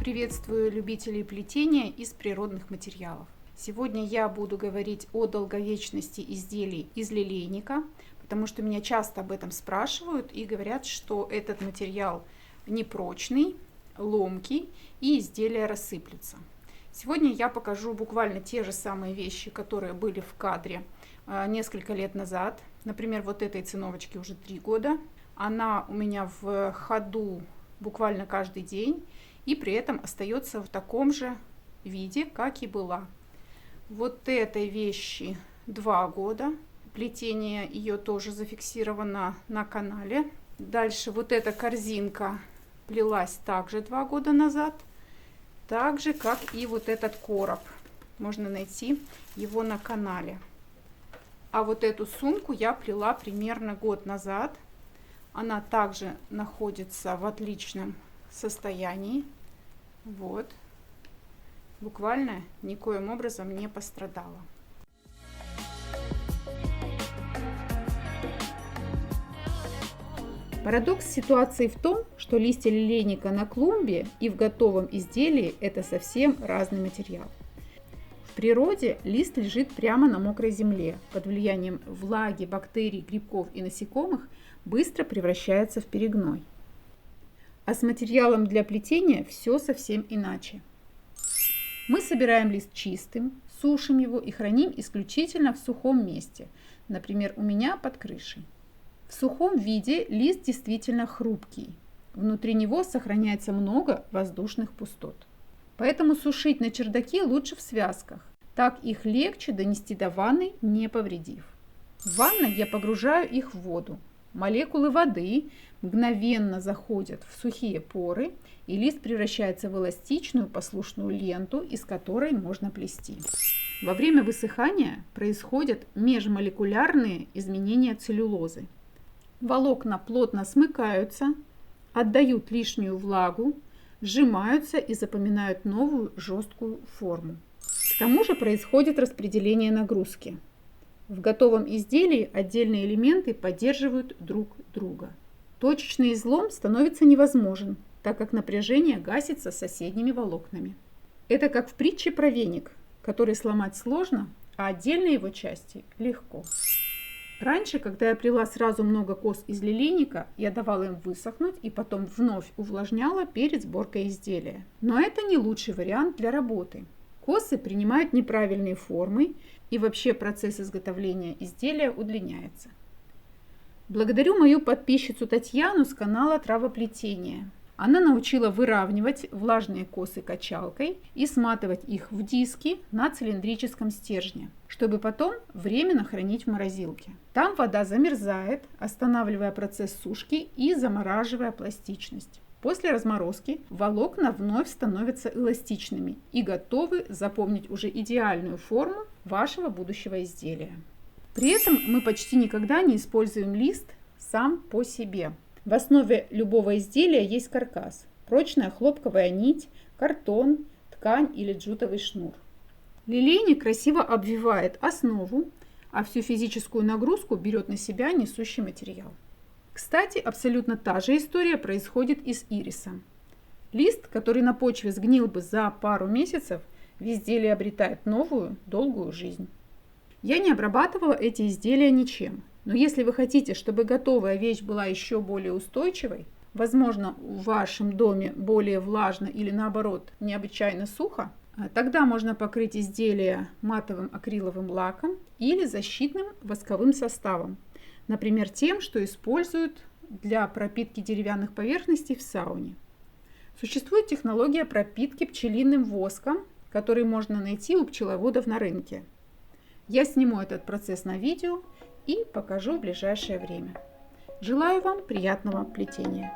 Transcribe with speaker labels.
Speaker 1: Приветствую любителей плетения из природных материалов. Сегодня я буду говорить о долговечности изделий из лилейника, потому что меня часто об этом спрашивают и говорят, что этот материал непрочный, ломкий и изделия рассыплются. Сегодня я покажу буквально те же самые вещи, которые были в кадре несколько лет назад. Например, вот этой циновочке уже 3 года. Она у меня в ходу буквально каждый день и при этом остается в таком же виде, как и была. Вот этой вещи 2 года. Плетение ее тоже зафиксировано на канале. Дальше вот эта корзинка плелась также 2 года назад. Так же, как и вот этот короб. Можно найти его на канале. А вот эту сумку я плела примерно год назад. Она также находится в отличном состоянии. Вот. Буквально никоим образом не пострадала. Парадокс ситуации в том, что листья лилейника на клумбе и в готовом изделии это совсем разный материал. В природе лист лежит прямо на мокрой земле, под влиянием влаги, бактерий, грибков и насекомых быстро превращается в перегной. А с материалом для плетения все совсем иначе. Мы собираем лист чистым, сушим его и храним исключительно в сухом месте, например, у меня под крышей. В сухом виде лист действительно хрупкий. Внутри него сохраняется много воздушных пустот. Поэтому сушить на чердаке лучше в связках. Так их легче донести до ванны, не повредив. В ванной я погружаю их в воду. Молекулы воды мгновенно заходят в сухие поры, и лист превращается в эластичную послушную ленту, из которой можно плести. Во время высыхания происходят межмолекулярные изменения целлюлозы. Волокна плотно смыкаются, отдают лишнюю влагу, сжимаются и запоминают новую жесткую форму. К тому же происходит распределение нагрузки. В готовом изделии отдельные элементы поддерживают друг друга. Точечный излом становится невозможен, так как напряжение гасится соседними волокнами. Это как в притче про веник, который сломать сложно, а отдельные его части легко. Раньше, когда я плела сразу много кос из лилейника, я давала им высохнуть и потом вновь увлажняла перед сборкой изделия. Но это не лучший вариант для работы. Косы принимают неправильные формы, и вообще процесс изготовления изделия удлиняется. Благодарю мою подписчицу Татьяну с канала Травоплетение. Она научила выравнивать влажные косы качалкой и сматывать их в диски на цилиндрическом стержне, чтобы потом временно хранить в морозилке. Там вода замерзает, останавливая процесс сушки и замораживая пластичность. После разморозки волокна вновь становятся эластичными и готовы запомнить уже идеальную форму вашего будущего изделия. При этом мы почти никогда не используем лист сам по себе. В основе любого изделия есть каркас, прочная хлопковая нить, картон, ткань или джутовый шнур. Лилейник красиво обвивает основу, а всю физическую нагрузку берет на себя несущий материал. Кстати, абсолютно та же история происходит и с ирисом. Лист, который на почве сгнил бы за пару месяцев, в изделии обретает новую, долгую жизнь. Я не обрабатывала эти изделия ничем, но если вы хотите, чтобы готовая вещь была еще более устойчивой, возможно, в вашем доме более влажно или наоборот необычайно сухо, тогда можно покрыть изделие матовым акриловым лаком или защитным восковым составом. Например, тем, что используют для пропитки деревянных поверхностей в сауне. Существует технология пропитки пчелиным воском, который можно найти у пчеловодов на рынке. Я сниму этот процесс на видео и покажу в ближайшее время. Желаю вам приятного плетения!